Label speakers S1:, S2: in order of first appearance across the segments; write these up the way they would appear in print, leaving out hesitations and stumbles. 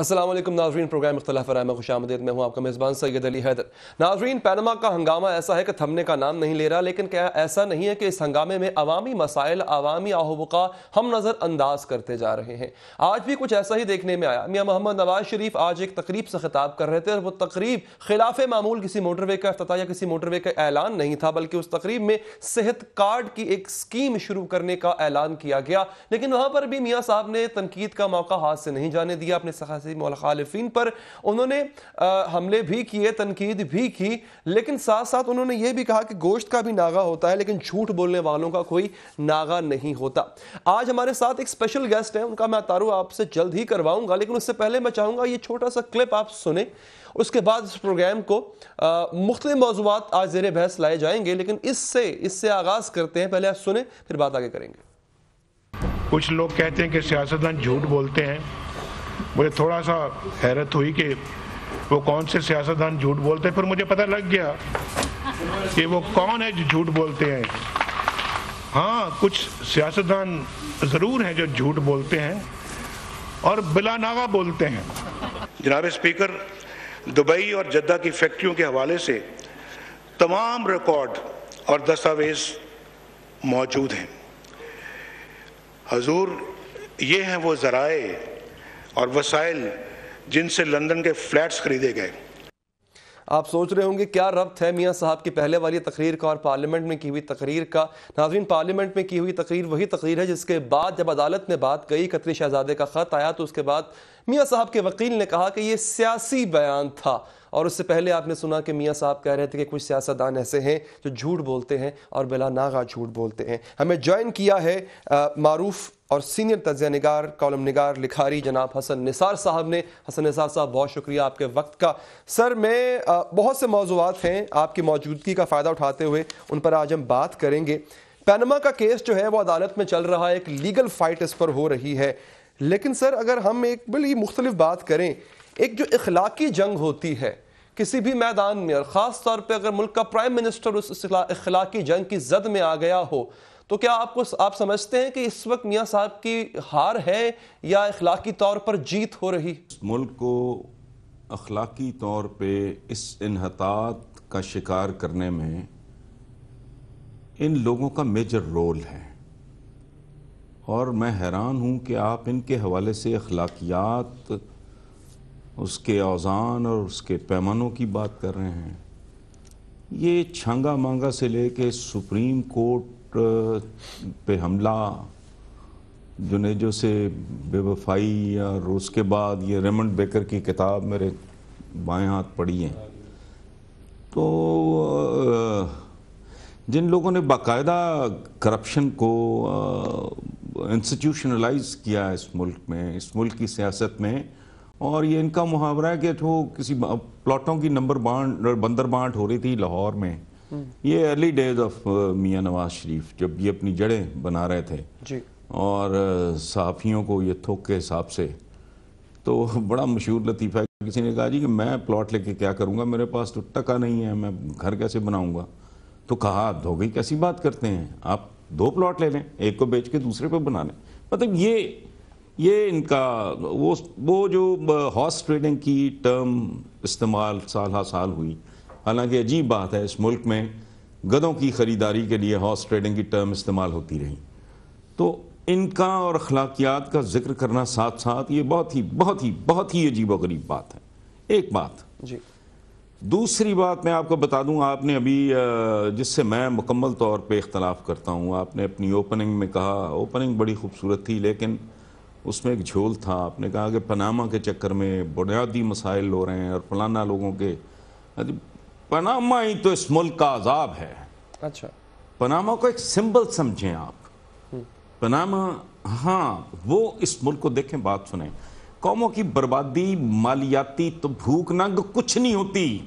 S1: السلام علیکم ناظرین، پروگرام اختلاف رائے میں خوش آمدید۔ میں ہوں آپ کا میزبان سید علی حیدر۔ ناظرین، پینما کا ہنگامہ ایسا ہے کہ تھمنے کا نام نہیں لے رہا، لیکن کیا ایسا نہیں ہے کہ اس ہنگامے میں عوامی مسائل، عوامی آہوبقا ہم نظر انداز کرتے جا رہے ہیں؟ آج بھی کچھ ایسا ہی دیکھنے میں آیا۔ میاں محمد نواز شریف آج ایک تقریب سے خطاب کر رہے تھے، اور وہ تقریب خلاف معمول کسی موٹر وے کا افتتاح یا کسی موٹر وے کا اعلان نہیں تھا، بلکہ اس تقریب میں صحت کارڈ کی ایک اسکیم شروع کرنے کا اعلان کیا گیا۔ لیکن وہاں پر بھی میاں صاحب نے تنقید کا موقع ہاتھ سے نہیں جانے دیا۔ اپنے سیاسی مخالفین پر انہوں نے حملے بھی کیے، تنقید بھی کی، لیکن ساتھ ساتھ انہوں نے یہ بھی کہا کہ گوشت کا بھی ناغہ ہوتا ہے، لیکن جھوٹ بولنے والوں کا کوئی ناغہ نہیں ہوتا۔ آج ہمارے ساتھ ایک اسپیشل گیسٹ ہیں، ان کا میں تعارف آپ سے جلد ہی کرواؤں گا، لیکن اس سے پہلے میں چاہوں گا یہ چھوٹا سا کلپ آپ سنیں، اس کے بعد اس پروگرام کو مختلف موضوعات آج زیر بحث لائے جائیں گے، لیکن اس سے آغاز کرتے ہیں۔ پہلے آپ سنیں، پھر بات آگے کریں گے۔
S2: کچھ لوگ کہتے ہیں کہ سیاستدان جھوٹ بولتے ہیں۔ مجھے تھوڑا سا حیرت ہوئی کہ وہ کون سے سیاستدان جھوٹ بولتے ہیں، پھر مجھے پتہ لگ گیا کہ وہ کون ہے جو جھوٹ بولتے ہیں۔ ہاں، کچھ سیاستدان ضرور ہیں جو جھوٹ بولتے ہیں اور بلا ناغہ بولتے ہیں۔ جناب اسپیکر، دبئی اور جدہ کی فیکٹریوں کے حوالے سے تمام ریکارڈ اور دستاویز موجود ہیں۔ حضور، یہ ہیں وہ ذرائع اور وسائل جن سے لندن کے فلیٹس خریدے گئے۔
S1: آپ سوچ رہے ہوں گے کیا ربط ہے میاں صاحب کی پہلے والی تقریر کا اور پارلیمنٹ میں کی ہوئی تقریر کا؟ ناظرین، پارلیمنٹ میں کی ہوئی تقریر وہی تقریر ہے جس کے بعد جب عدالت نے بات کہی، قطری شہزادے کا خط آیا، تو اس کے بعد میاں صاحب کے وکیل نے کہا کہ یہ سیاسی بیان تھا۔ اور اس سے پہلے آپ نے سنا کہ میاں صاحب کہہ رہے تھے کہ کچھ سیاستدان ایسے ہیں جو جھوٹ بولتے ہیں اور بلا ناغہ جھوٹ بولتے ہیں۔ ہمیں جوائن کیا ہے معروف اور سینئر تجزیہ نگار، کالم نگار، لکھاری جناب حسن نثار صاحب نے۔ حسن نثار صاحب، بہت شکریہ آپ کے وقت کا۔ سر، میں بہت سے موضوعات ہیں آپ کی موجودگی کا فائدہ اٹھاتے ہوئے ان پر آج ہم بات کریں گے۔ پینما کا کیس جو ہے وہ عدالت میں چل رہا ہے، ایک لیگل فائٹ اس پر ہو رہی ہے، لیکن سر اگر ہم ایک بڑی مختلف بات کریں، ایک جو اخلاقی جنگ ہوتی ہے کسی بھی میدان میں، اور خاص طور پہ اگر ملک کا پرائم منسٹر اس اخلاقی جنگ کی زد میں آ گیا ہو، تو کیا آپ سمجھتے ہیں کہ اس وقت میاں صاحب کی ہار ہے یا اخلاقی طور پر جیت ہو رہی؟
S3: ملک کو اخلاقی طور پہ اس انحطاط کا شکار کرنے میں ان لوگوں کا میجر رول ہے، اور میں حیران ہوں کہ آپ ان کے حوالے سے اخلاقیات، اس کے اوزان اور اس کے پیمانوں کی بات کر رہے ہیں۔ یہ چھانگا مانگا سے لے کے سپریم کورٹ پہ حملہ، جنیجو سے بے وفائی، اور اس کے بعد یہ ریمنڈ بیکر کی کتاب میرے بائیں ہاتھ پڑھی ہیں، تو جن لوگوں نے باقاعدہ کرپشن کو انسٹیٹیوشنلائز کیا اس ملک میں، اس ملک کی سیاست میں، اور یہ ان کا محاورہ ہے کہ جو کسی پلاٹوں کی بندر بانٹ ہو رہی تھی لاہور میں، یہ early days of Mian Nawaz Sharif, جب یہ اپنی جڑیں بنا رہے تھے
S1: جی، اور
S3: صحافیوں کو یہ تھوک کے حساب سے، تو بڑا مشہور لطیفہ ہے، کسی نے کہا جی کہ میں پلاٹ لے کے کیا کروں گا، میرے پاس تو ٹکا نہیں ہے، میں گھر کیسے بناؤں گا؟ تو کہا دھوکے کیسی بات کرتے ہیں، آپ 2 پلاٹ لے لیں، ایک کو بیچ کے دوسرے پہ بنا لیں۔ مطلب یہ ان کا وہ جو ہارس ٹریڈنگ کی ٹرم استعمال سال ہا سال ہوئی، حالانکہ عجیب بات ہے، اس ملک میں گدھوں کی خریداری کے لیے ہارس ٹریڈنگ کی ٹرم استعمال ہوتی رہی، تو ان کا اور اخلاقیات کا ذکر کرنا ساتھ ساتھ یہ بہت ہی عجیب و غریب بات ہے۔ ایک بات
S1: جی،
S3: دوسری بات میں آپ کو بتا دوں، آپ نے ابھی جس سے میں مکمل طور پہ اختلاف کرتا ہوں، آپ نے اپنی اوپننگ میں کہا، اوپننگ بڑی خوبصورت تھی، لیکن اس میں ایک جھول تھا۔ آپ نے کہا کہ پاناما کے چکر میں بنیادی مسائل ہو رہے ہیں، اور فلانا لوگوں کے، پاناما ہی تو اس ملک کا عذاب ہے۔
S1: اچھا،
S3: پاناما کو ایک سمبل سمجھیں آپ، پاناما، ہاں وہ اس ملک کو دیکھیں، بات سنیں، قوموں کی بربادی، مالیاتی تو بھوک ننگ کچھ نہیں ہوتی۔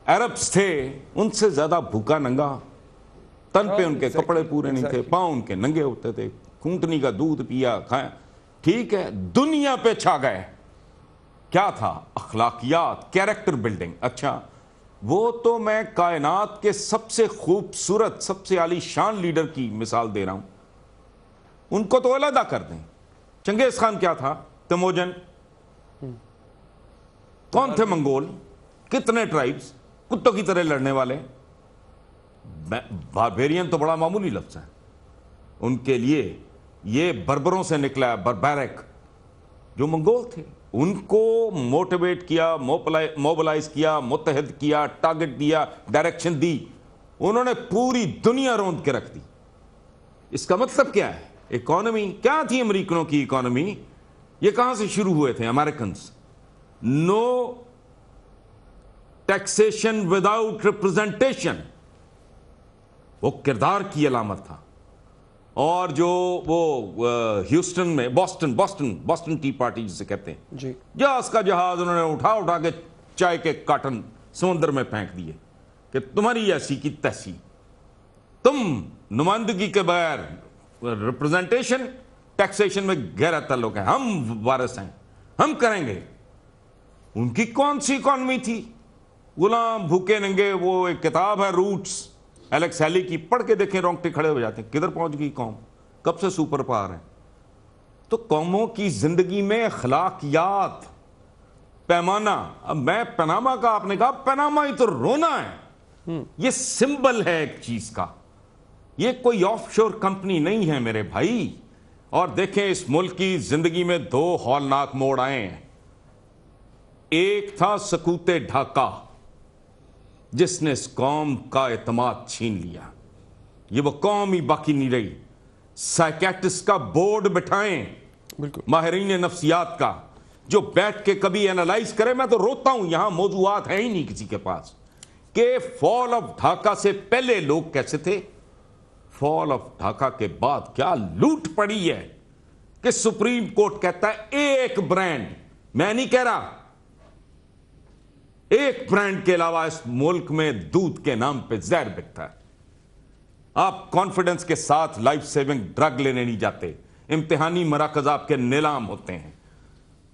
S3: عربز تھے، ان سے زیادہ بھوکا ننگا، تن پہ ان کے کپڑے پورے نہیں تھے، پاؤں ان کے ننگے ہوتے تھے، کھونٹنی کا دودھ پیا کھایا، ٹھیک ہے، دنیا پہ چھا گئے۔ کیا تھا؟ اخلاقیات، کیریکٹر بلڈنگ۔ اچھا، وہ تو میں کائنات کے سب سے خوبصورت، سب سے عالی شان لیڈر کی مثال دے رہا ہوں، ان کو تو علیحدہ کر دیں۔ چنگیز خان کیا تھا؟ تیموجن، کون تھے منگول؟ کتنے ٹرائبز؟ کتوں کی طرح لڑنے والے. باربیرین تو بڑا معمولی لفظ ہے ان کے لیے. یہ بربروں سے نکلا ہے, بربیرک جو منگول تھے. ان کو موٹیویٹ کیا, موبلائز کیا, متحد کیا, ٹارگٹ دیا, ڈائریکشن دی. انہوں نے پوری دنیا روند کے رکھ دی. اس کا مطلب کیا ہے؟ اکانومی کیا تھی امریکنوں کی اکانومی؟ یہ کہاں سے شروع ہوئے تھے امریکنز؟ نو ٹیکسیشن وداؤٹ ریپرزنٹیشن, وہ کردار کی علامت تھا. اور جو وہ ہیوسٹن میں بoston ٹی پارٹی جسے کہتے ہیں
S1: جی,
S3: جہاز کا جہاز انہوں نے اٹھا کے چائے کے کارٹن سمندر میں پھینک دیے کہ تمہاری ایسی کی تیسی, تم نمائندگی کے بغیر ریپرزنٹیشن ٹیکسیشن میں گہرا تعلق ہے, ہم وارث ہیں, ہم کریں گے. ان کی کون سی اکانومی تھی؟ غلام بھوکے ننگے. وہ ایک کتاب ہے روٹس ایلیکس ہیلی کی, پڑھ کے دیکھیں رونگٹے کھڑے ہو جاتے ہیں. کدھر پہنچ گئی قوم؟ کب سے سپر پاور ہے؟ تو قوموں کی زندگی میں اخلاقیات پیمانہ. اب میں پناما کا, آپ نے کہا پناما ہی تو رونا ہے. یہ سمبل ہے ایک چیز کا, یہ کوئی آف شور کمپنی نہیں ہے میرے بھائی. اور دیکھیں اس ملک کی زندگی میں دو ہولناک موڑ آئے ہیں. ایک تھا سکوت ڈھاکہ جس نے اس قوم کا اعتماد چھین لیا. یہ وہ قوم ہی باقی نہیں رہی. سائیکیٹرسٹ کا بورڈ بٹھائیں, ماہرین نفسیات کا, جو بیٹھ کے کبھی اینالائز کرے. میں تو روتا ہوں, یہاں موضوعات ہیں ہی نہیں کسی کے پاس کہ فال آف ڈھاکہ سے پہلے لوگ کیسے تھے, فال آف ڈھاکہ کے بعد کیا لوٹ پڑی ہے. کہ سپریم کورٹ کہتا ہے ایک برانڈ, میں نہیں کہہ رہا, ایک برانڈ کے علاوہ اس ملک میں دودھ کے نام پہ زہر بکتا ہے. آپ کانفیڈنس کے ساتھ لائف سیونگ ڈرگ لینے نہیں جاتے. امتحانی مراکز آپ کے نیلام ہوتے ہیں.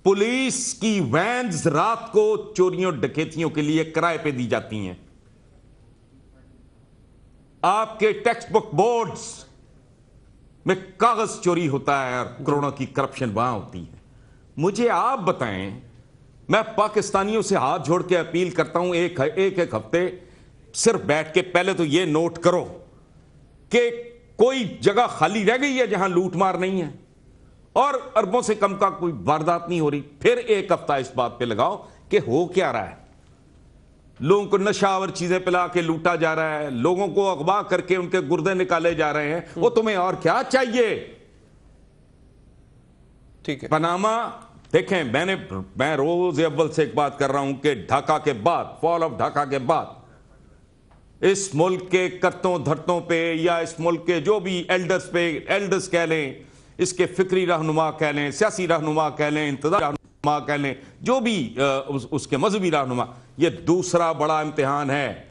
S3: پولیس کی وینز رات کو چوریوں ڈکیتیوں کے لیے کرائے پہ دی جاتی ہیں. آپ کے ٹیکسٹ بک بورڈز میں کاغذ چوری ہوتا ہے اور کروڑوں کی کرپشن وہاں ہوتی ہے. مجھے آپ بتائیں, میں پاکستانیوں سے ہاتھ جوڑ کے اپیل کرتا ہوں, ایک ہفتے صرف بیٹھ کے پہلے تو یہ نوٹ کرو کہ کوئی جگہ خالی رہ گئی ہے جہاں لوٹ مار نہیں ہے اور اربوں سے کم کا کوئی واردات نہیں ہو رہی. پھر ایک ہفتہ اس بات پہ لگاؤ کہ ہو کیا رہا ہے. لوگوں کو نشاور چیزیں پلا کے لوٹا جا رہا ہے, لوگوں کو اغوا کر کے ان کے گردے نکالے جا رہے ہیں. وہ تمہیں اور کیا چاہیے؟
S1: ٹھیک ہے.
S3: پناما دیکھیں, میں روز اول سے ایک بات کر رہا ہوں کہ ڈھاکہ کے بعد, فال آف ڈھاکہ کے بعد, اس ملک کے کرتوں دھرتوں پہ یا اس ملک کے جو بھی ایلڈرز پہ, ایلڈرز کہہ لیں, اس کے فکری رہنما کہہ لیں, سیاسی رہنما کہہ لیں, انتظامی رہنما کہہ لیں, جو بھی اس کے مذہبی رہنما, یہ دوسرا بڑا امتحان ہے.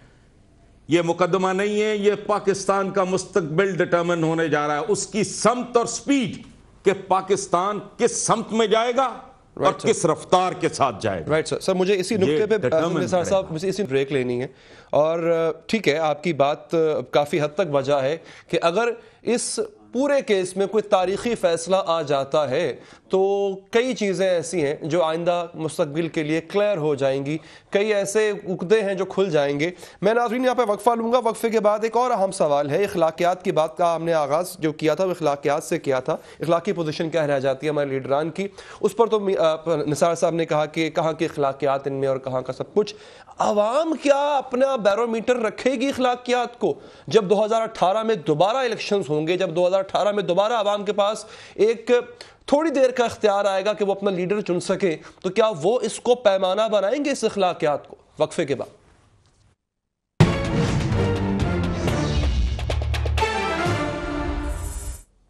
S3: یہ مقدمہ نہیں ہے, یہ پاکستان کا مستقبل ڈٹرمن ہونے جا رہا ہے. اس کی سمت اور سپیڈ کہ پاکستان کس سمت میں جائے گا اور کس رفتار کے ساتھ جائے گا.
S1: رائٹ سر, مجھے اسی نقطے پہ نثار صاحب مجھے اسی بریک لینی ہے. اور ٹھیک ہے, آپ کی بات کافی حد تک وجہ ہے کہ اگر اس پورے کیس میں کوئی تاریخی فیصلہ آ جاتا ہے تو کئی چیزیں ایسی ہیں جو آئندہ مستقبل کے لیے کلیئر ہو جائیں گی, کئی ایسے عقدے ہیں جو کھل جائیں گے. میں ناظرین یہاں پہ وقفہ لوں گا. وقفے کے بعد ایک اور اہم سوال ہے. اخلاقیات کی بات کا ہم نے آغاز جو کیا تھا وہ اخلاقیات سے کیا تھا. اخلاقی پوزیشن کیا رہ جاتی ہے ہمارے لیڈران کی, اس پر تو نثار صاحب نے کہا کہ کہاں کی اخلاقیات ان میں اور کہاں کا سب کچھ. عوام کیا اپنا بیرومیٹر رکھے گی اخلاقیات کو؟ جب 2018 میں دوبارہ الیکشنز ہوں گے, جب 2018 میں دوبارہ عوام کے پاس ایک تھوڑی دیر کا اختیار آئے گا کہ وہ اپنا لیڈر چن سکے, تو کیا وہ اس کو پیمانہ بنائیں گے اس اخلاقیات کو؟ وقفے کے بعد.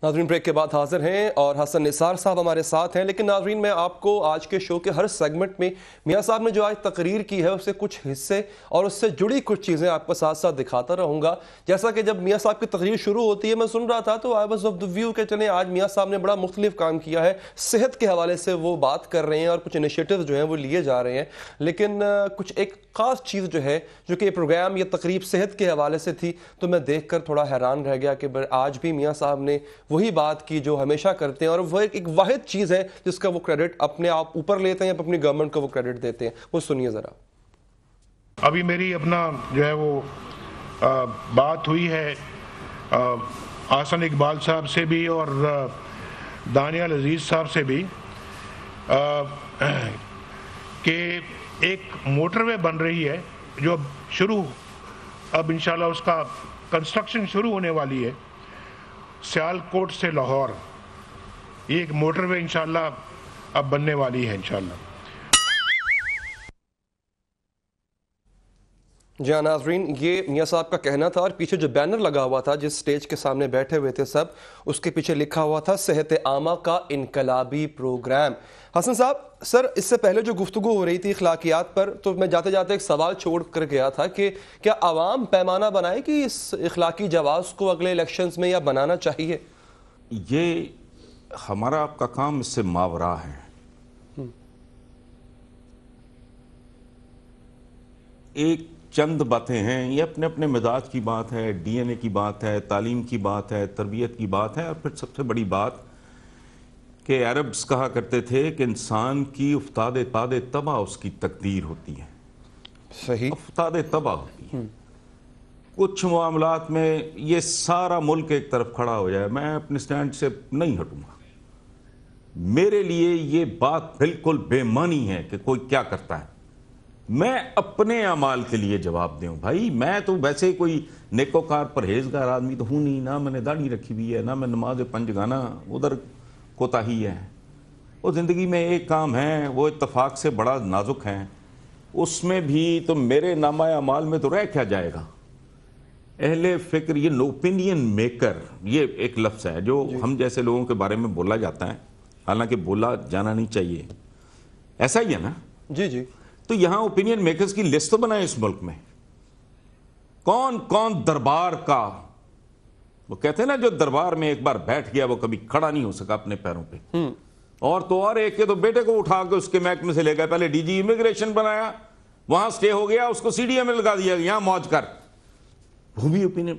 S1: ناظرین بریک کے بعد حاضر ہیں اور حسن نثار صاحب ہمارے ساتھ ہیں. لیکن ناظرین, میں آپ کو آج کے شو کے ہر سیگمنٹ میں میاں صاحب نے جو آج تقریر کی ہے اس سے کچھ حصے اور اس سے جڑی کچھ چیزیں آپ کو ساتھ ساتھ دکھاتا رہوں گا. جیسا کہ جب میاں صاحب کی تقریر شروع ہوتی ہے میں سن رہا تھا تو I was of the view کہ چلیں آج میاں صاحب نے بڑا مختلف کام کیا ہے, صحت کے حوالے سے وہ بات کر رہے ہیں اور کچھ انیشیٹو جو ہیں وہ لیے جا رہے ہیں. لیکن کچھ ایک خاص چیز جو ہے جو کہ یہ پروگرام یہ تقریب صحت کے حوالے سے تھی، تو میں دیکھ کر تھوڑا حیران رہ گیا کہ آج بھی میاں صاحب نے وہی بات کی جو ہمیشہ کرتے ہیں، اور وہ ایک واحد چیز ہے جس کا وہ کریڈٹ اپنے آپ اوپر لیتے ہیں، اپنی گورنمنٹ کو وہ کریڈٹ دیتے ہیں. وہ سنیے ذرا.
S2: ابھی میری اپنا جو ہے وہ بات ہوئی ہے احسن اقبال صاحب سے بھی اور دانیال عزیز صاحب سے بھی کہ ایک موٹر وے بن رہی ہے جو اب انشاءاللہ اس کا کنسٹرکشن شروع ہونے والی ہے سیالکوٹ سے لاہور. یہ ایک موٹر وے انشاءاللہ اب بننے والی ہے انشاءاللہ.
S1: جی ہاں ناظرین، یہ میاں صاحب کا کہنا تھا، اور پیچھے جو بینر لگا ہوا تھا جس سٹیج کے سامنے بیٹھے ہوئے تھے سب، اس کے پیچھے لکھا ہوا تھا صحت عامہ کا انقلابی پروگرام. حسن صاحب، سر اس سے پہلے جو گفتگو ہو رہی تھی اخلاقیات پر، تو میں جاتے جاتے ایک سوال چھوڑ کر گیا تھا کہ کیا عوام پیمانہ بنائے کہ اس اخلاقی جواز کو اگلے الیکشنز میں، یا بنانا چاہیے؟
S3: یہ ہمارا آپ کا کام اس سے ماورا ہے. ایک چند باتیں ہیں، یہ اپنے اپنے مزاج کی بات ہے، ڈی این اے کی بات ہے، تعلیم کی بات ہے، تربیت کی بات ہے، اور پھر سب سے بڑی بات کہ عربز کہا کرتے تھے کہ انسان کی افتاد تباہ اس کی تقدیر ہوتی ہے.
S1: صحیح.
S3: افتاد تباہ ہوتی ہے. کچھ معاملات میں یہ سارا ملک ایک طرف کھڑا ہو جائے، میں اپنے سٹینڈ سے نہیں ہٹوں گا. میرے لیے یہ بات بالکل بے معنی ہے کہ کوئی کیا کرتا ہے. میں اپنے اعمال کے لیے جواب دوں. بھائی میں تو ویسے کوئی نیکوکار پرہیزگار آدمی تو ہوں نہیں، نہ میں نے داڑھی رکھی ہوئی ہے، نہ میں نماز پنج گانا ادھر کوتاہی ہے. وہ زندگی میں ایک کام ہے، وہ اتفاق سے بڑا نازک ہے، اس میں بھی تو میرے نامہ اعمال میں تو رہ کیا جائے گا. اہل فکر، یہ اوپینین میکر، یہ ایک لفظ ہے جو ہم جیسے لوگوں کے بارے میں بولا جاتا ہے، حالانکہ بولا جانا نہیں چاہیے. ایسا ہی ہے نا؟
S1: جی جی.
S3: تو یہاں اوپینین میکرز کی لسٹ تو بنائے اس ملک میں. کون کون دربار کا، وہ کہتے ہیں نا جو دربار میں ایک بار بیٹھ گیا وہ کبھی کھڑا نہیں ہو سکا اپنے پیروں پہ. اور تو اور ایک کے تو بیٹے کو اٹھا کے اس کے محکمے سے لے گئے، پہلے ڈی جی امیگریشن بنایا، وہاں سٹے ہو گیا، اس کو سی ڈی ایم میں لگا دیا، یہاں موج کر. وہ بھی اوپینین.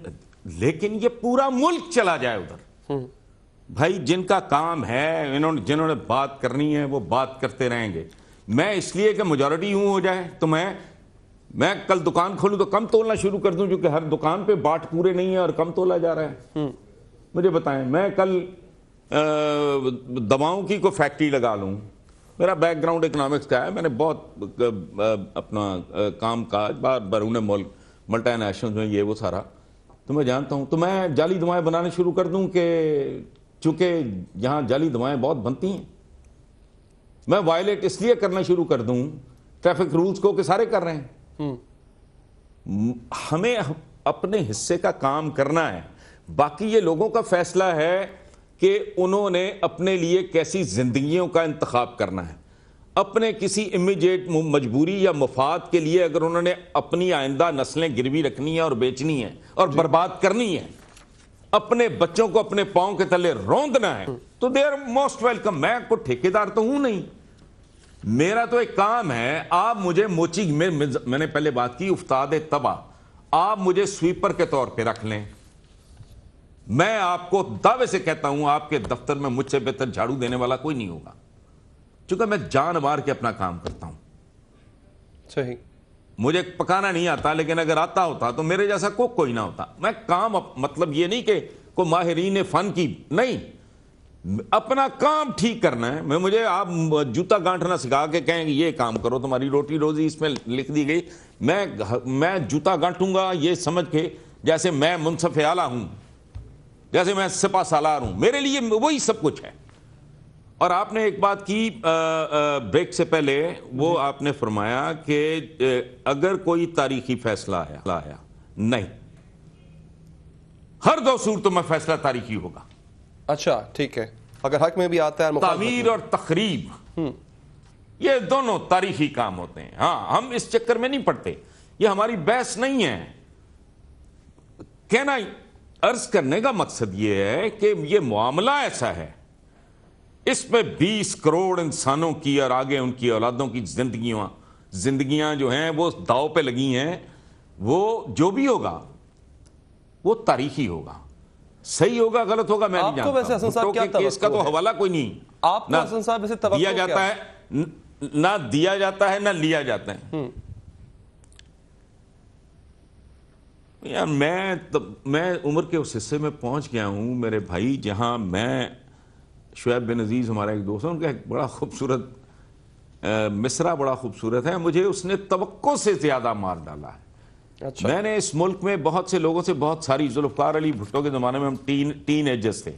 S3: لیکن یہ پورا ملک چلا جائے ادھر. بھائی جن کا کام ہے، جنہوں نے بات کرنی ہے وہ بات کرتے رہیں گے. میں اس لیے کہ میجورٹی ہو جائے تو میں کل دکان کھولوں تو کم تولنا شروع کر دوں، کیونکہ ہر دکان پہ باٹ پورے نہیں ہیں اور کم تولا جا رہا ہے. مجھے بتائیں، میں کل دواؤں کی کوئی فیکٹری لگا لوں. میرا بیک گراؤنڈ اکنامکس کا ہے، میں نے بہت اپنا کام کاج بیرون ملک ملٹی نیشنل میں یہ وہ سارا تو میں جانتا ہوں. تو میں جعلی دوائیں بنانے شروع کر دوں کہ چونکہ یہاں جعلی دوائیں بہت بنتی ہیں، میں وائلیٹ اس لیے کرنا شروع کر دوں ٹریفک رولز کو کہ سارے کر رہے ہیں. ہمیں اپنے حصے کا کام کرنا ہے، باقی یہ لوگوں کا فیصلہ ہے کہ انہوں نے اپنے لیے کیسی زندگیوں کا انتخاب کرنا ہے. اپنے کسی امیجیٹ مجبوری یا مفاد کے لیے اگر انہوں نے اپنی آئندہ نسلیں گروی رکھنی ہیں اور بیچنی ہیں اور برباد کرنی ہے، اپنے بچوں کو اپنے پاؤں کے تلے روندنا ہے، تو دے آر موسٹ ویلکم. میں کوئی ٹھیکیدار تو ہوں نہیں، میرا تو ایک کام ہے. آپ مجھے موچی میں نے پہلے بات کی افتاد تباہ، آپ مجھے سویپر کے طور پہ رکھ لیں. میں آپ کو دعوے سے کہتا ہوں آپ کے دفتر میں مجھ سے بہتر جھاڑو دینے والا کوئی نہیں ہوگا، چونکہ میں جان مار کے اپنا کام کرتا ہوں.
S1: صحیح.
S3: مجھے پکانا نہیں آتا، لیکن اگر آتا ہوتا تو میرے جیسا کوئی نہ ہوتا. میں کام مطلب یہ نہیں کہ کوئی ماہرین فن کی نہیں، اپنا کام ٹھیک کرنا ہے. مجھے آپ جوتا گانٹھنا سکھا کے کہیں گے یہ کام کرو، تمہاری روٹی روزی اس میں لکھ دی گئی. میں جوتا گانٹھوں گا یہ سمجھ کے جیسے میں منصف اعلیٰ ہوں، جیسے میں سپہ سالار ہوں، میرے لیے وہی سب کچھ ہے. اور آپ نے ایک بات کی بریک سے پہلے، وہ آپ نے فرمایا کہ اگر کوئی تاریخی فیصلہ آیا نہیں، ہر دو صورتوں میں فیصلہ تاریخی ہوگا.
S1: اچھا ٹھیک ہے، اگر حق میں بھی آتا ہے.
S3: تعمیر اور تخریب یہ دونوں تاریخی کام ہوتے ہیں. ہاں، ہم اس چکر میں نہیں پڑتے، یہ ہماری بحث نہیں ہے. کہنا عرض کرنے کا مقصد یہ ہے کہ یہ معاملہ ایسا ہے، اس میں 20 کروڑ انسانوں کی اور آگے ان کی اولادوں کی زندگیوں زندگیاں جو ہیں وہ داؤ پہ لگی ہیں. وہ جو بھی ہوگا وہ تاریخی ہوگا, صحیح ہوگا غلط ہوگا میں نہیں
S1: آپ کو ویسے حسن
S3: جانتا.
S1: صاحب کیا
S3: بھٹو کے کیس کا تو حوالہ کوئی نہیں.
S1: آپ کو حسن صاحب ویسے توقع
S3: دیا جاتا ہے, نہ دیا جاتا ہے نہ لیا جاتا ہے. یار میں عمر کے اس حصے میں پہنچ گیا ہوں میرے بھائی, جہاں میں شعیب بن عزیز ہمارا ایک دوست ہے, ان کا ایک بڑا خوبصورت مصرع بڑا خوبصورت ہے, مجھے اس نے توقع سے زیادہ مار ڈالا ہے.
S1: اچھا.
S3: میں نے اس ملک میں بہت سے لوگوں سے بہت ساری, ذوالفقار علی بھٹو کے زمانے میں ہم ٹین ایجرز تھے,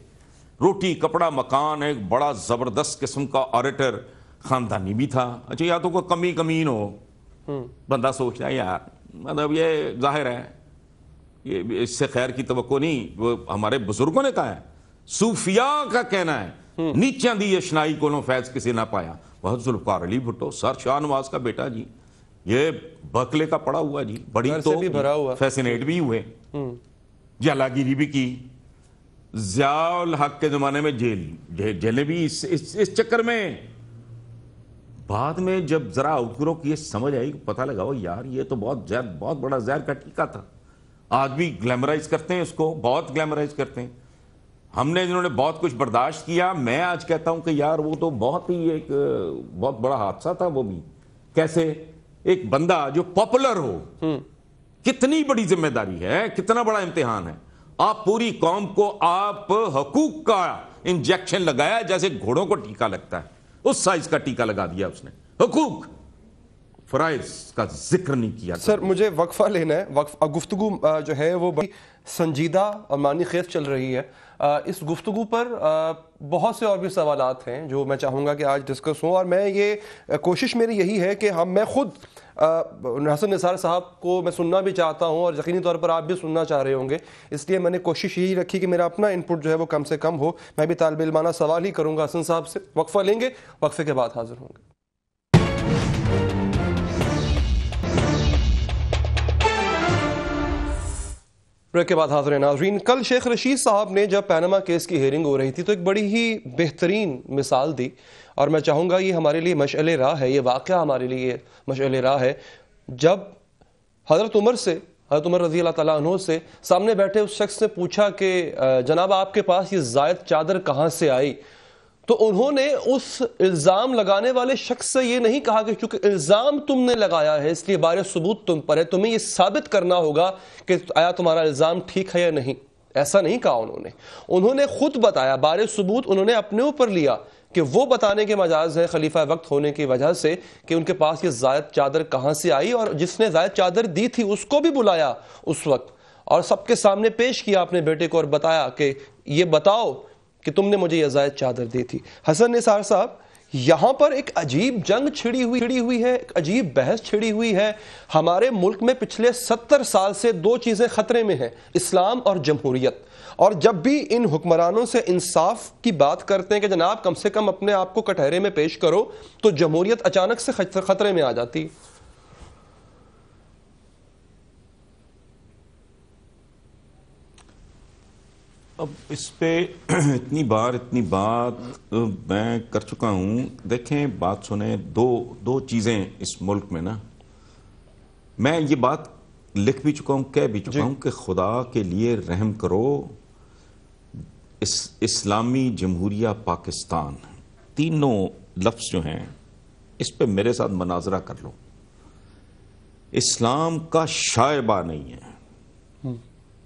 S3: روٹی کپڑا مکان, ایک بڑا زبردست قسم کا آریٹر, خاندانی بھی تھا. اچھا یا تو کوئی کمین ہو, بندہ سوچتا ہے یار مطلب یہ ظاہر ہے یہ اس سے خیر کی توقع نہیں. وہ ہمارے بزرگوں نے کہا ہے, صوفیاء کا کہنا ہے, نیچیاں دی اشنائی کولوں فیض کسی نہ پایا. بہت ذوالفقار علی بھٹو سر شاہ نواز کا بیٹا جی, یہ برکلے کا پڑا ہوا جی, بڑی تو فیسینیٹ بھی ہوئے, جلا گیری بھی کی. ضیاء الحق کے زمانے میں جیلیں بھی اس چکر میں. بعد میں جب ذرا آؤٹ گرو کی یہ سمجھ آئی, پتہ لگا یار یہ تو بہت بڑا زہر کا ٹیکا تھا. آج بھی گلیمرائز کرتے ہیں اس کو, بہت گلیمرائز کرتے ہیں. ہم نے جنہوں نے بہت کچھ برداشت کیا, میں آج کہتا ہوں کہ یار وہ تو بہت ہی ایک بہت بڑا حادثہ تھا. وہ بھی کیسے, ایک بندہ جو پاپولر ہو, کتنی بڑی ذمہ داری ہے, کتنا بڑا امتحان ہے. آپ پوری قوم کو آپ حقوق کا انجیکشن لگایا جیسے گھوڑوں کو ٹیکا لگتا ہے, اس سائز کا ٹیکا لگا دیا اس نے. حقوق فرائض کا ذکر نہیں کیا.
S1: سر مجھے وقفہ لینا ہے. گفتگو جو ہے وہ بڑی سنجیدہ اور معنی خیز چل رہی ہے. اس گفتگو پر بہت سے اور بھی سوالات ہیں جو میں چاہوں گا کہ آج ڈسکس ہوں, اور میں یہ کوشش میری یہی ہے کہ میں خود حسن نثار صاحب کو میں سننا بھی چاہتا ہوں, اور یقینی طور پر آپ بھی سننا چاہ رہے ہوں گے, اس لیے میں نے کوشش یہی رکھی کہ میرا اپنا انپٹ جو ہے وہ کم سے کم ہو. میں بھی طالب علمانہ سوال ہی کروں گا حسن صاحب سے. وقفہ لیں گے, وقفے کے بعد حاضر ہوں گے. بریک کے بعد حاضر ہیں ناظرین. کل شیخ رشید صاحب نے جب پیناما کیس کی ہیئرنگ ہو رہی تھی تو ایک بڑی ہی بہترین مثال دی, اور میں چاہوں گا یہ ہمارے لیے مشعل راہ ہے, یہ واقعہ ہمارے لیے مشعل راہ ہے. جب حضرت عمر رضی اللہ تعالیٰ عنہ سے سامنے بیٹھے اس شخص نے پوچھا کہ جناب آپ کے پاس یہ زائد چادر کہاں سے آئی, تو انہوں نے اس الزام لگانے والے شخص سے یہ نہیں کہا کہ چونکہ الزام تم نے لگایا ہے اس لیے بار ثبوت تم پر ہے, تمہیں یہ ثابت کرنا ہوگا کہ آیا تمہارا الزام ٹھیک ہے یا نہیں. ایسا نہیں کہا انہوں نے خود بتایا, بار ثبوت انہوں نے اپنے اوپر لیا کہ وہ بتانے کے مجاز ہے خلیفہ وقت ہونے کی وجہ سے کہ ان کے پاس یہ زائد چادر کہاں سے آئی, اور جس نے زائد چادر دی تھی اس کو بھی بلایا اس وقت اور سب کے سامنے پیش کیا اپنے بیٹے کو اور بتایا کہ یہ بتاؤ کہ تم نے مجھے یہ زائد چادر دی تھی. حسن نثار صاحب, یہاں پر ایک عجیب جنگ چھڑی ہوئی ہے, ایک عجیب بحث چھڑی ہوئی ہے. ہمارے ملک میں پچھلے 70 سال سے دو چیزیں خطرے میں ہیں, اسلام اور جمہوریت. اور جب بھی ان حکمرانوں سے انصاف کی بات کرتے ہیں کہ جناب کم سے کم اپنے آپ کو کٹہرے میں پیش کرو, تو جمہوریت اچانک سے خطرے میں آ جاتی.
S3: اب اس پہ اتنی بات میں کر چکا ہوں. دیکھیں بات سنیں, دو چیزیں اس ملک میں نا, میں یہ بات لکھ بھی چکا ہوں, کہہ بھی چکا ہوں کہ خدا کے لیے رحم کرو, اسلامی جمہوریہ پاکستان, تینوں لفظ جو ہیں اس پہ میرے ساتھ مناظرہ کر لو. اسلام کا شائبہ نہیں ہے.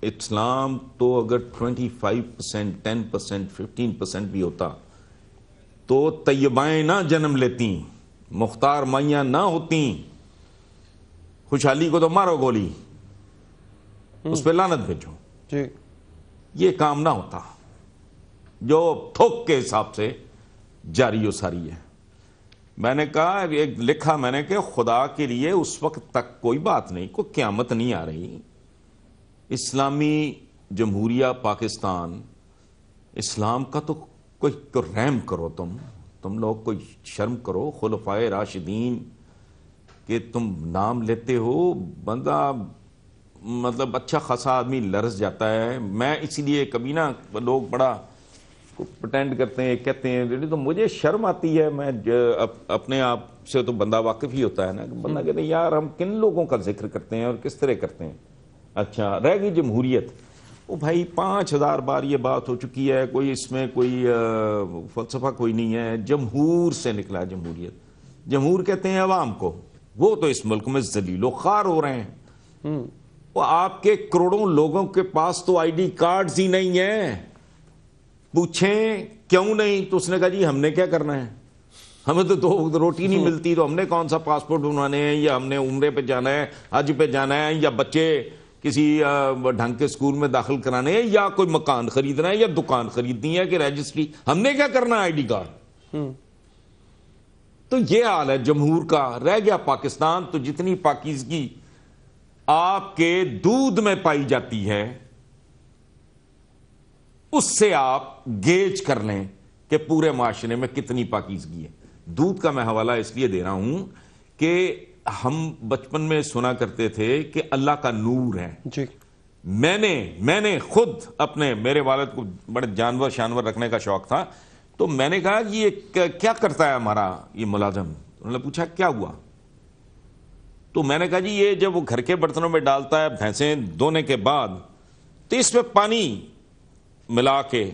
S3: اسلام تو اگر 25%, 10%, 15% بھی ہوتا تو طیبائیں نہ جنم لیتی, مختار مائیاں نہ ہوتی, خوشحالی کو تو مارو گولی, اس پہ لعنت بھیجو. یہ کام نہ ہوتا جو تھوک کے حساب سے جاری و ساری ہے. میں نے کہا, ایک لکھا میں نے کہ خدا کے لیے اس وقت تک کوئی بات نہیں, کوئی قیامت نہیں آ رہی, اسلامی جمہوریہ پاکستان, اسلام کا تو کوئی رحم کرو, تم لوگ کوئی شرم کرو. خلفائے راشدین کہ تم نام لیتے ہو, بندہ مطلب اچھا خاصا آدمی لرز جاتا ہے. میں اسی لیے کبھی نا لوگ بڑا پٹینڈ کرتے ہیں, کہتے ہیں, تو مجھے شرم آتی ہے. میں اپنے آپ سے تو بندہ واقف ہی ہوتا ہے نا, بندہ کہتے ہیں یار ہم کن لوگوں کا ذکر کرتے ہیں اور کس طرح کرتے ہیں. اچھا رہ گئی جمہوریت, وہ بھائی 5000 بار یہ بات ہو چکی ہے, کوئی اس میں کوئی فلسفہ کوئی نہیں ہے. جمہور سے نکلا جمہوریت. جمہور کہتے ہیں عوام کو, وہ تو اس ملک میں ذلیل و خوار ہو رہے ہیں. وہ آپ کے کروڑوں لوگوں کے پاس تو آئی ڈی کارڈز ہی نہیں ہیں. پوچھیں کیوں نہیں, تو اس نے کہا جی ہم نے کیا کرنا ہے, ہمیں تو 2 روٹی نہیں ملتی, تو ہم نے کون سا پاسپورٹ بنوانے ہیں, یا ہم نے عمرے پہ جانا ہے, حج پہ جانا ہے, یا بچے کسی ڈھنگ کے اسکول میں داخل کرانے ہیں, یا کوئی مکان خریدنا ہے, یا دکان خریدنی ہے کہ رجسٹری, ہم نے کیا کرنا ہے آئی ڈی کارڈ. تو یہ حال ہے جمہور کا. رہ گیا پاکستان, تو جتنی پاکیزگی آپ کے دودھ میں پائی جاتی ہے اس سے آپ گیج کر لیں کہ پورے معاشرے میں کتنی پاکیزگی ہے. دودھ کا میں حوالہ اس لیے دے رہا ہوں کہ ہم بچپن میں سنا کرتے تھے کہ اللہ کا نور ہے.
S1: جی
S3: میں نے خود میرے والد کو بڑے جانور رکھنے کا شوق تھا, تو میں نے کہا یہ کیا کرتا ہے ہمارا یہ ملازم. انہوں نے پوچھا کیا ہوا, تو میں نے کہا جی یہ جب وہ گھر کے برتنوں میں ڈالتا ہے بھینسیں دھونے کے بعد, تو اس میں پانی ملا کے,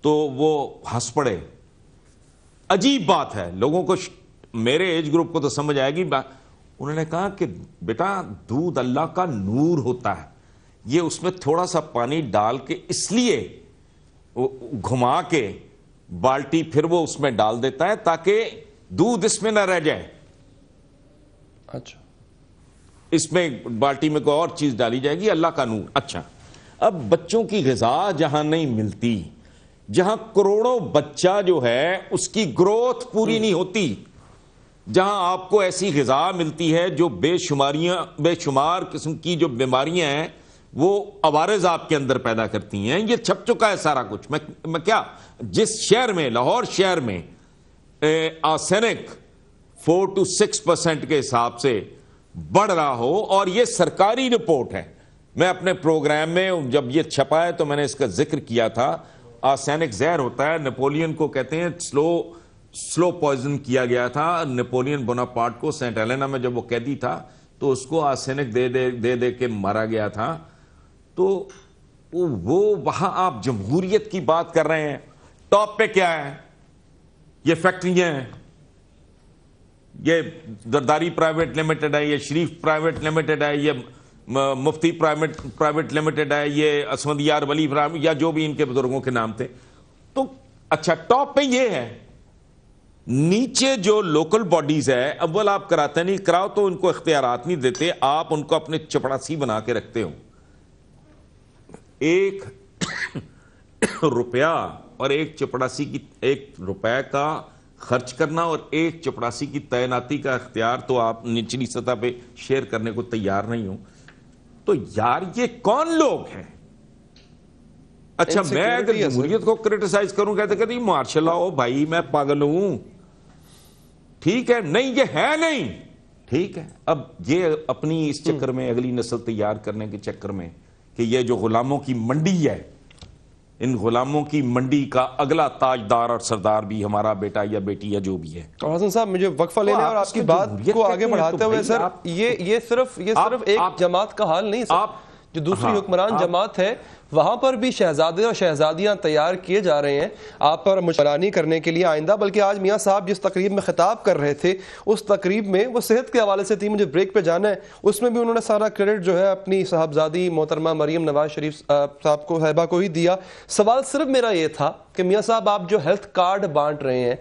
S3: تو وہ ہنس پڑے. عجیب بات ہے, لوگوں کو میرے ایج گروپ کو تو سمجھ آئے گی. انہوں نے کہا کہ بیٹا دودھ اللہ کا نور ہوتا ہے, یہ اس میں تھوڑا سا پانی ڈال کے اس لیے گھما کے بالٹی پھر وہ اس میں ڈال دیتا ہے تاکہ دودھ اس میں نہ رہ جائے.
S1: اچھا
S3: اس میں بالٹی میں کوئی اور چیز ڈالی جائے گی, اللہ کا نور. اچھا اب بچوں کی غذا جہاں نہیں ملتی, جہاں کروڑوں بچہ جو ہے اس کی گروتھ پوری نہیں ہوتی, جہاں آپ کو ایسی غذا ملتی ہے جو بے شمار قسم کی جو بیماریاں ہیں وہ عوارض آپ کے اندر پیدا کرتی ہیں. یہ چھپ چکا ہے سارا کچھ. میں کیا, جس شہر میں, لاہور شہر میں آرسینک 4 to 6% کے حساب سے بڑھ رہا ہو, اور یہ سرکاری رپورٹ ہے. میں اپنے پروگرام میں جب یہ چھپا ہے تو میں نے اس کا ذکر کیا تھا. آرسینک زہر ہوتا ہے, نپولین کو کہتے ہیں سلو پوائزن کیا گیا تھا. نپولین بوناپارٹ کو سینٹ ہیلینا میں جب وہ قیدی تھا تو اس کو آرسینک دے کے مارا گیا تھا. تو وہ وہاں آپ جمہوریت کی بات کر رہے ہیں, ٹاپ پہ کیا ہے, یہ فیکٹریاں ہیں, یہ زرداری پرائیویٹ لمیٹڈ ہے, یہ شریف پرائیویٹ لمیٹڈ ہے, یہ مفتی پرائیویٹ لمیٹڈ ہے, یہ عصمت یار ولی یا جو بھی ان کے بزرگوں کے نام تھے. تو اچھا ٹاپ پہ یہ ہے, نیچے جو لوکل باڈیز ہے اول آپ کراتے نہیں, کراؤ تو ان کو اختیارات نہیں دیتے, آپ ان کو اپنے چپڑاسی بنا کے رکھتے ہو. 1 روپیہ اور 1 چپڑاسی کی 1 روپے کا خرچ کرنا اور 1 چپڑاسی کی تعیناتی کا اختیار تو آپ نچلی سطح پہ شیئر کرنے کو تیار نہیں ہو. تو یار یہ کون لوگ ہیں؟ اچھا میں اگر جمہوریت کو کرٹیسائز کروں کہتے کہ نہیں مارشل لاؤ بھائی میں پاگل ہوں, ٹھیک ہے, نہیں یہ ہے نہیں, ٹھیک ہے. اب یہ اپنی اس چکر میں اگلی نسل تیار کرنے کے چکر میں کہ یہ جو غلاموں کی منڈی ہے, ان غلاموں کی منڈی کا اگلا تاجدار اور سردار بھی ہمارا بیٹا یا بیٹی یا جو بھی ہے.
S1: اور حسن صاحب مجھے وقفہ لینے اور آپ کی بات کو آگے بڑھاتے ہوئے سر, یہ صرف ایک جماعت کا حال نہیں سر, جو دوسری حکمران جماعت ہے وہاں پر بھی شہزادے اور شہزادیاں تیار کیے جا رہے ہیں آپ پر مشرانی کرنے کے لیے آئندہ. بلکہ آج میاں صاحب جس تقریب میں خطاب کر رہے تھے اس تقریب میں وہ صحت کے حوالے سے تھی, مجھے بریک پہ جانا ہے, اس میں بھی انہوں نے سارا کریڈٹ جو ہے اپنی صاحبزادی محترمہ مریم نواز شریف صاحب کو صاحبہ کو ہی دیا. سوال صرف میرا یہ تھا کہ میاں صاحب آپ جو ہیلتھ کارڈ بانٹ رہے ہیں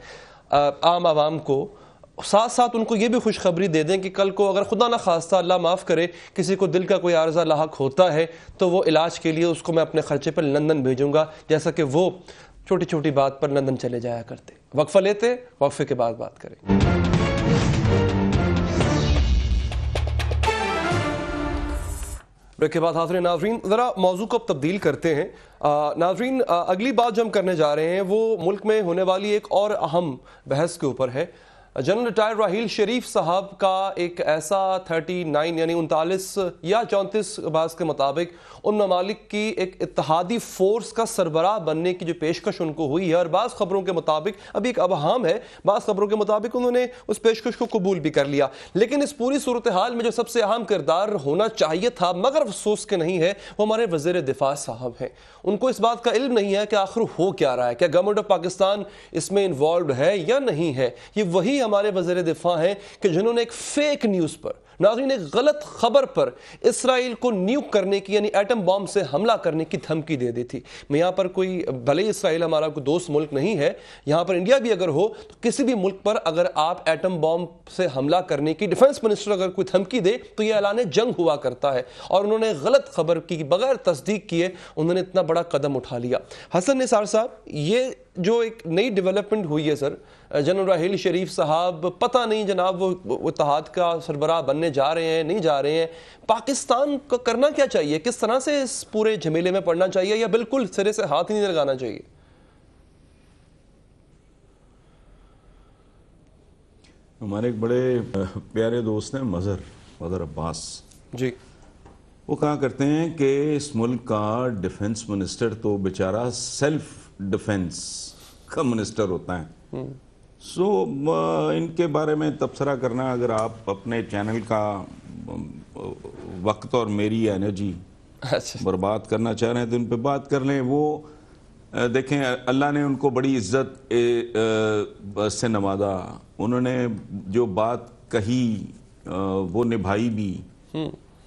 S1: عام عوام کو, ساتھ ساتھ ان کو یہ بھی خوشخبری دے دیں کہ کل کو اگر خدا نہ خواستہ اللہ معاف کرے کسی کو دل کا کوئی عارضہ لاحق ہوتا ہے تو وہ علاج کے لیے اس کو میں اپنے خرچے پر لندن بھیجوں گا, جیسا کہ وہ چھوٹی چھوٹی بات پر لندن چلے جایا کرتے. وقفہ لیتے, وقفے کے بعد بات کریں. بریک کے بعد حاضر ناظرین, ذرا موضوع کو اب تبدیل کرتے ہیں. ناظرین اگلی بات جو ہم کرنے جا رہے ہیں وہ ملک میں ہونے والی ایک اور اہم بحث کے اوپر ہے. جنرل ریٹائر راحیل شریف صاحب کا ایک ایسا 39 یعنی 39 یا 34 بعض کے مطابق ان ممالک کی ایک اتحادی فورس کا سربراہ بننے کی جو پیشکش ان کو ہوئی ہے، اور بعض خبروں کے مطابق ابھی ایک ابہام ہے، بعض خبروں کے مطابق انہوں نے اس پیشکش کو قبول بھی کر لیا، لیکن اس پوری صورتحال میں جو سب سے اہم کردار ہونا چاہیے تھا مگر افسوس کے نہیں ہے، وہ ہمارے وزیر دفاع صاحب ہیں۔ ان کو اس بات کا علم نہیں ہے کہ آخر ہو کیا رہا ہے، کیا گورنمنٹ آف پاکستان اس میں انوالوڈ ہے یا نہیں ہے۔ یہ وہی ہمارے وزیر دفاع ہیں کہ جنہوں نے ایک فیک نیوز پر، ناظرین ایک غلط خبر پر اسرائیل کو نیوک کرنے کی یعنی ایٹم بام سے حملہ کرنے کی دھمکی دے دی تھی۔ میں یہاں پر کوئی بھلے اسرائیل ہمارا کوئی دوست ملک نہیں ہے، یہاں پر انڈیا بھی اگر ہو تو کسی بھی ملک پر اگر آپ ایٹم بام سے حملہ کرنے کی ڈیفنس منسٹر اگر کوئی دھمکی دے تو یہ اعلان جنگ ہوا کرتا ہے، اور انہوں نے غلط خبر کی بغیر تصدیق کیے انہوں نے اتنا بڑا قدم اٹھا لیا۔ حسن نثار صاحب، یہ جو ایک نئی ڈیولپمنٹ ہوئی ہے سر، جنرل راحیل شریف صاحب پتہ نہیں جناب وہ اتحاد کا سربراہ بننے جا رہے ہیں نہیں جا رہے ہیں، پاکستان کو کرنا کیا چاہیے؟ کس طرح سے اس پورے جھمیلے میں پڑنا چاہیے یا بالکل سرے سے ہاتھ ہی نہیں لگانا چاہیے؟
S3: ہمارے ایک بڑے پیارے دوست ہیں مظہر عباس
S1: جی،
S3: وہ کہا کرتے ہیں کہ اس ملک کا ڈیفنس منسٹر تو بیچارہ سیلف ڈیفنس کا منسٹر ہوتا ہے۔ سو ان کے بارے میں تبصرہ کرنا، اگر آپ اپنے چینل کا وقت اور میری انرجی برباد کرنا چاہ رہے ہیں تو ان پہ بات کر لیں۔ وہ دیکھیں اللہ نے ان کو بڑی عزت سے نوازا، انہوں نے جو بات کہی وہ نبھائی بھی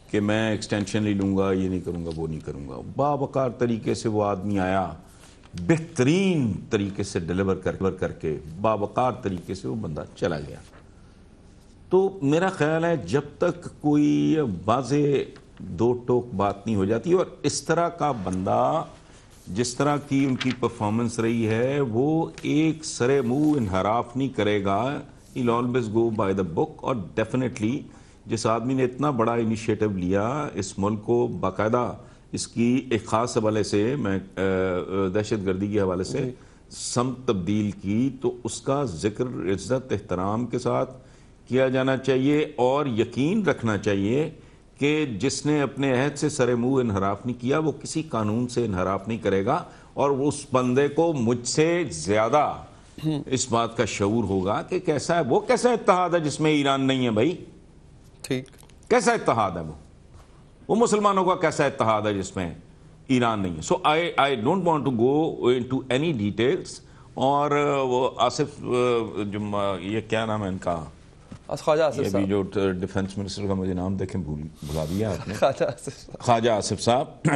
S3: کہ میں ایکسٹینشن نہیں لوں گا، یہ نہیں کروں گا، وہ نہیں کروں گا۔ باوقار طریقے سے وہ آدمی آیا، بہترین طریقے سے ڈیلیور کر کے باوقار طریقے سے وہ بندہ چلا گیا۔ تو میرا خیال ہے جب تک کوئی واضح دو ٹوک بات نہیں ہو جاتی، اور اس طرح کا بندہ جس طرح کی ان کی پرفارمنس رہی ہے وہ ایک سرے منہ انحراف نہیں کرے گا، he'll always go by the book۔ اور ڈیفینیٹلی جس آدمی نے اتنا بڑا انیشیٹو لیا اس ملک کو باقاعدہ اس کی ایک خاص حوالے سے، میں دہشت گردی کے حوالے سے سمت تبدیل کی، تو اس کا ذکر عزت احترام کے ساتھ کیا جانا چاہیے، اور یقین رکھنا چاہیے کہ جس نے اپنے عہد سے سر منہ انحراف نہیں کیا وہ کسی قانون سے انحراف نہیں کرے گا، اور اس بندے کو مجھ سے زیادہ اس بات کا شعور ہوگا کہ کیسا ہے وہ، کیسا اتحاد ہے جس میں ایران نہیں ہے بھائی،
S1: ٹھیک
S3: کیسا اتحاد ہے وہ مسلمانوں کا کیسا اتحاد ہے جس میں ایران نہیں ہے۔ So I don't want to go into any details. اور وہ آصف یہ کیا نام ہے ان کا،
S1: خواجہ آصف
S3: یہ بھی
S1: صاحب،
S3: جو ڈیفنس منسٹر کا مجھے نام دیکھیں بھلا دیا آپ نے،
S1: خواجہ آصف صاحب،
S3: خواجہ آصف صاحب،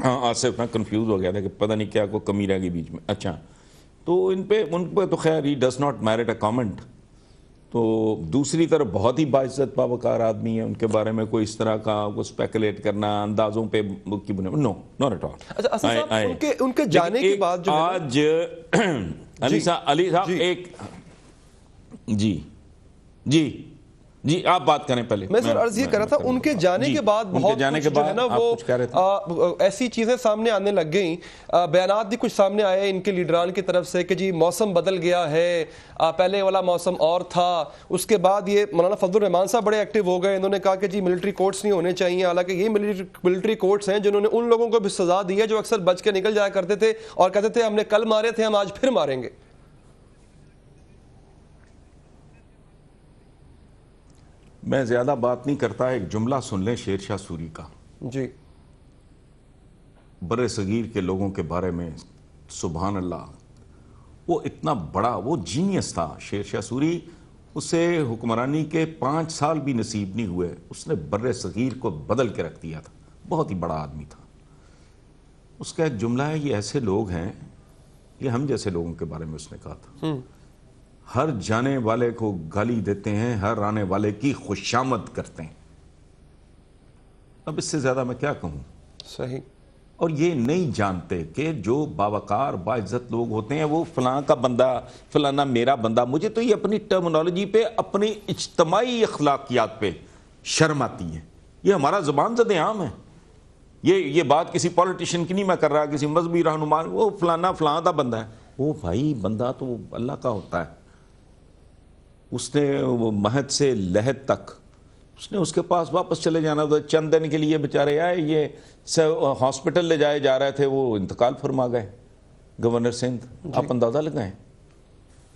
S3: ہاں آصف میں کنفیوز ہو گیا تھا کہ پتہ نہیں کیا کوئی کمی رہ گئی بیچ میں۔ اچھا، تو ان پہ تو خیر he does not merit a comment. تو دوسری طرف بہت ہی باعزت باوقار آدمی ہے، ان کے بارے میں کوئی اس طرح کا کوئی اسپیکولیٹ کرنا اندازوں پہ کی بنا، نو ناٹ ایٹ آل۔
S1: اچھا آصف صاحب، ان کے جانے کے بعد جو
S3: آج علی صاحب ایک جی آپ بات کریں پہلے۔
S1: میں سر عرض یہ کر رہا تھا ان کے جانے کے بعد بہت کچھ جو ہے نا وہ ایسی چیزیں سامنے آنے لگ گئیں، بیانات بھی کچھ سامنے آئے ان کے لیڈران کی طرف سے کہ جی موسم بدل گیا ہے، پہلے والا موسم اور تھا۔ اس کے بعد یہ مولانا فضل الرحمان صاحب بڑے ایکٹیو ہو گئے، انہوں نے کہا کہ جی ملٹری کورٹس نہیں ہونے چاہیے، حالانکہ یہ ملٹری کورٹس ہیں جنہوں نے ان لوگوں کو بھی سزا دی ہے جو اکثر بچ کے نکل جایا کرتے تھے اور کہتے تھے ہم نے کل مارے تھے، ہم آج پھر ماریں گے۔
S3: میں زیادہ بات نہیں کرتا، ایک جملہ سن لیں شیر شاہ سوری کا
S1: جی،
S3: بر صغیر کے لوگوں کے بارے میں، سبحان اللہ، وہ اتنا بڑا وہ جینیس تھا شیر شاہ سوری، اسے حکمرانی کے 5 سال بھی نصیب نہیں ہوئے، اس نے بر صغیر کو بدل کے رکھ دیا تھا، بہت ہی بڑا آدمی تھا۔ اس کا ایک جملہ ہے، یہ ایسے لوگ ہیں، یہ ہم جیسے لوگوں کے بارے میں اس نے کہا تھا، ہر جانے والے کو گالی دیتے ہیں، ہر آنے والے کی خوشامد کرتے ہیں۔ اب اس سے زیادہ میں کیا کہوں؟
S1: صحیح۔
S3: اور یہ نہیں جانتے کہ جو باوقار باعزت لوگ ہوتے ہیں وہ فلاں کا بندہ، فلانا میرا بندہ۔ مجھے تو یہ اپنی ٹرمنالوجی پہ، اپنی اجتماعی اخلاقیات پہ شرم آتی ہے، یہ ہمارا زبان زد عام ہے۔ یہ بات کسی پولیٹیشین کی نہیں میں کر رہا، کسی مذہبی رہنما، وہ فلانا فلاں کا بندہ ہے، وہ بھائی بندہ تو اللہ کا ہوتا ہے۔ اس نے مہد سے لہد تک اس نے اس کے پاس واپس چلے جانا تھا. چند دن کے لیے بیچارے آئے, یہ ہاسپٹل لے جائے جا رہے تھے, وہ انتقال فرما گئے گورنر سندھ. آپ اندازہ لگائیں,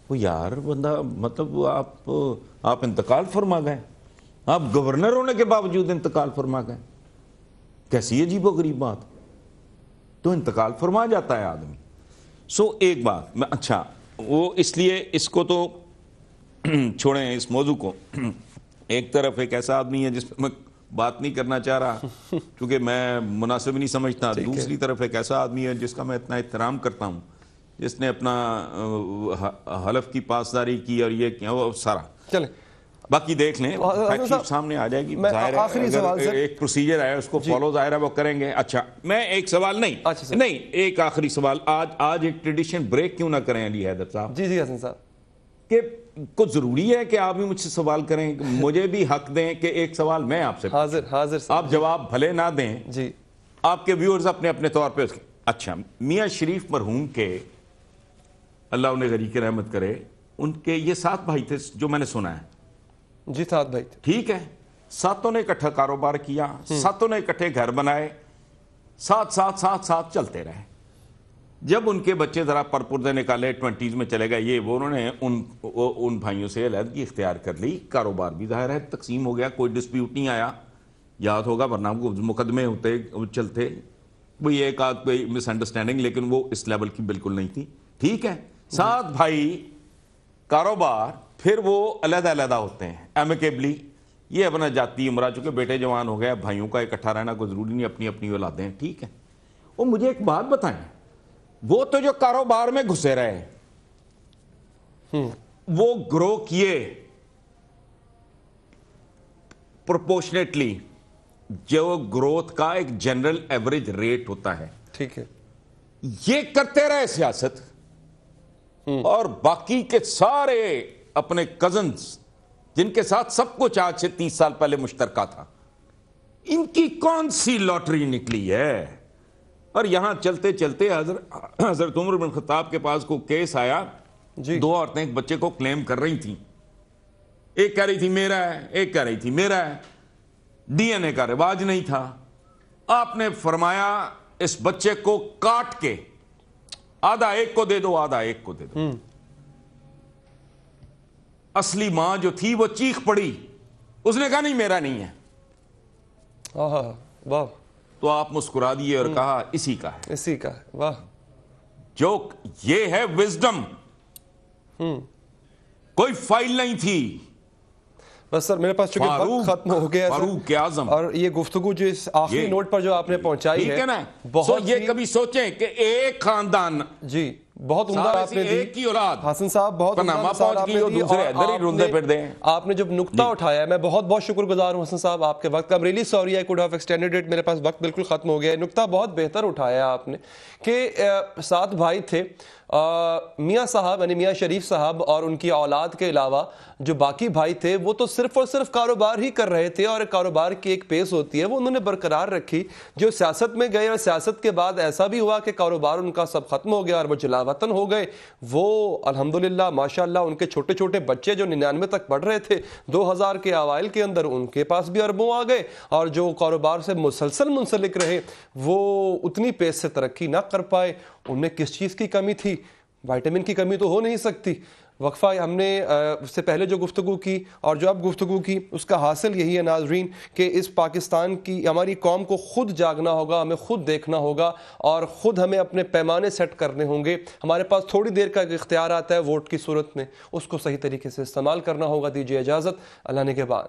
S3: وہ یار بندہ مطلب آپ انتقال فرما گئے, آپ گورنر ہونے کے باوجود انتقال فرما گئے. کیسی عجیب و غریب بات. تو انتقال فرما جاتا ہے آدمی. ایک بات میں, اچھا وہ اس لیے اس کو تو چھوڑیں اس موضوع کو. ایک طرف ایک ایسا آدمی ہے جس پہ میں بات نہیں کرنا چاہ رہا کیونکہ میں مناسب نہیں سمجھتا. دوسری طرف ایک ایسا آدمی ہے جس کا میں اتنا احترام کرتا ہوں, جس نے اپنا حلف کی پاسداری کی اور یہ کیا وہ سارا. چلیں باقی دیکھ لیں, سامنے آ جائے گی. ایک پروسیجر ہے اس کو فالو ظاہر ہے وہ کریں گے. اچھا میں ایک سوال نہیں ایک آخری سوال, آج ایک ٹریڈیشن بریک کیوں نہ کریں علی حیدر صاحب؟
S1: جی حسن صاحب,
S3: کہ کچھ ضروری ہے کہ آپ بھی مجھ سے سوال کریں, مجھے بھی حق دیں کہ ایک سوال میں آپ سے
S1: حاضر
S3: آپ جواب بھلے نہ دیں
S1: جی,
S3: آپ کے ویورز اپنے اپنے طور پہ اس کے. اچھا میاں شریف مرحوم کے اللہ انہیں غریق رحمت کرے, ان کے یہ 7 بھائی تھے جو میں نے سنا ہے.
S1: جی 7 بھائی تھے.
S3: ٹھیک ہے, 7 نے اکٹھا کاروبار کیا, 7 نے اکٹھے گھر بنائے, ساتھ چلتے رہے. جب ان کے بچے ذرا پردے نکالے 20s میں چلے گئے یہ وہ, انہوں نے ان بھائیوں سے علیحدگی اختیار کر لی. کاروبار بھی ظاہر ہے تقسیم ہو گیا, کوئی ڈسپیوٹ نہیں آیا. یاد ہوگا ورنہ مقدمے ہوتے چلتے, وہی ایک آدھ کوئی مس انڈرسٹینڈنگ, لیکن وہ اس لیول کی بالکل نہیں تھی. ٹھیک ہے, 7 بھائی کاروبار, پھر وہ علیحدہ ہوتے ہیں ایمیکیبلی. یہ اپنا جاتی عمرہ, چونکہ بیٹے جوان ہو گئے, بھائیوں کا اکٹھا رہنا کوئی ضروری نہیں, اپنی اپنی اولادیں. ٹھیک ہے, وہ مجھے ایک بات بتائیں, وہ تو جو کاروبار میں گھسے رہے, وہ گرو کیے پروپورشنیٹلی جو گروتھ کا ایک جنرل ایوریج ریٹ ہوتا ہے.
S1: ٹھیک ہے,
S3: یہ کرتے رہے سیاست, اور باقی کے سارے اپنے کزنز جن کے ساتھ سب کچھ آج سے 30 سال پہلے مشترکہ تھا, ان کی کون سی لاٹری نکلی ہے. اور یہاں چلتے چلتے حضرت عمر بن خطاب کے پاس کو کیس آیا, 2 عورتیں ایک بچے کو کلیم کر رہی تھیں. ایک کہہ رہی تھی میرا ہے, ایک کہہ رہی تھی میرا ہے. ڈی این اے کا رواج نہیں تھا. آپ نے فرمایا اس بچے کو کاٹ کے آدھا ایک کو دے دو, آدھا ایک کو دے دو. اصلی ماں جو تھی وہ چیخ پڑی, اس نے کہا نہیں میرا نہیں ہے.
S1: واہ.
S3: تو آپ مسکرا دیے اور کہا اسی کا ہے,
S1: اسی کا ہے. واہ,
S3: جو یہ ہے وزڈم. کوئی فائل نہیں تھی.
S1: بس سر میرے پاس چونکہ وقت ختم ہو گیا
S3: فاروق اعظم,
S1: اور یہ گفتگو جو اس آخری نوٹ پر جو آپ نے پہنچائی ہے
S3: نا,
S1: بہت
S3: یہ کبھی سوچیں کہ ایک خاندان,
S1: جی بہت عمدہ آپ نے دی.
S3: ایک ہی اولاد
S1: حسن صاحب بہت عمدہ مثال آپ نے دی, آپ نے جب نقطہ اٹھایا ہے, میں بہت بہت شکر گزار ہوں حسن صاحب آپ کے وقت کا. Really sorry I could have extended it, میرے پاس وقت بالکل ختم ہو گیا ہے. نقطہ بہت بہتر اٹھایا آپ نے کہ 7 بھائی تھے, میاں صاحب یعنی میاں شریف صاحب اور ان کی اولاد کے علاوہ جو باقی بھائی تھے وہ تو صرف اور صرف کاروبار ہی کر رہے تھے, اور کاروبار کی ایک پیس ہوتی ہے وہ انہوں نے برقرار رکھی. جو سیاست میں گئے اور سیاست کے بعد ایسا بھی ہوا کہ کاروبار ان کا سب ختم ہو گیا اور وہ جلا وطن ہو گئے, وہ الحمدللہ ماشاءاللہ ان کے چھوٹے چھوٹے بچے جو 99 تک پڑھ رہے تھے 2000 کے اوائل کے اندر, ان کے پاس بھی اربوں آ گئے, اور جو کاروبار سے مسلسل منسلک رہے وہ اتنی پیس سے ترقی نہ کر پائے. ان میں کس چیز کی کمی تھی؟ وائٹامن کی کمی تو ہو نہیں سکتی. وقفہ ہم نے اس سے پہلے جو گفتگو کی اور جو اب گفتگو کی, اس کا حاصل یہی ہے ناظرین کہ اس پاکستان کی ہماری قوم کو خود جاگنا ہوگا, ہمیں خود دیکھنا ہوگا اور خود ہمیں اپنے پیمانے سیٹ کرنے ہوں گے. ہمارے پاس تھوڑی دیر کا اختیار آتا ہے ووٹ کی صورت میں, اس کو صحیح طریقے سے استعمال کرنا ہوگا. دیجیے اجازت, اللہ نے کے بعد.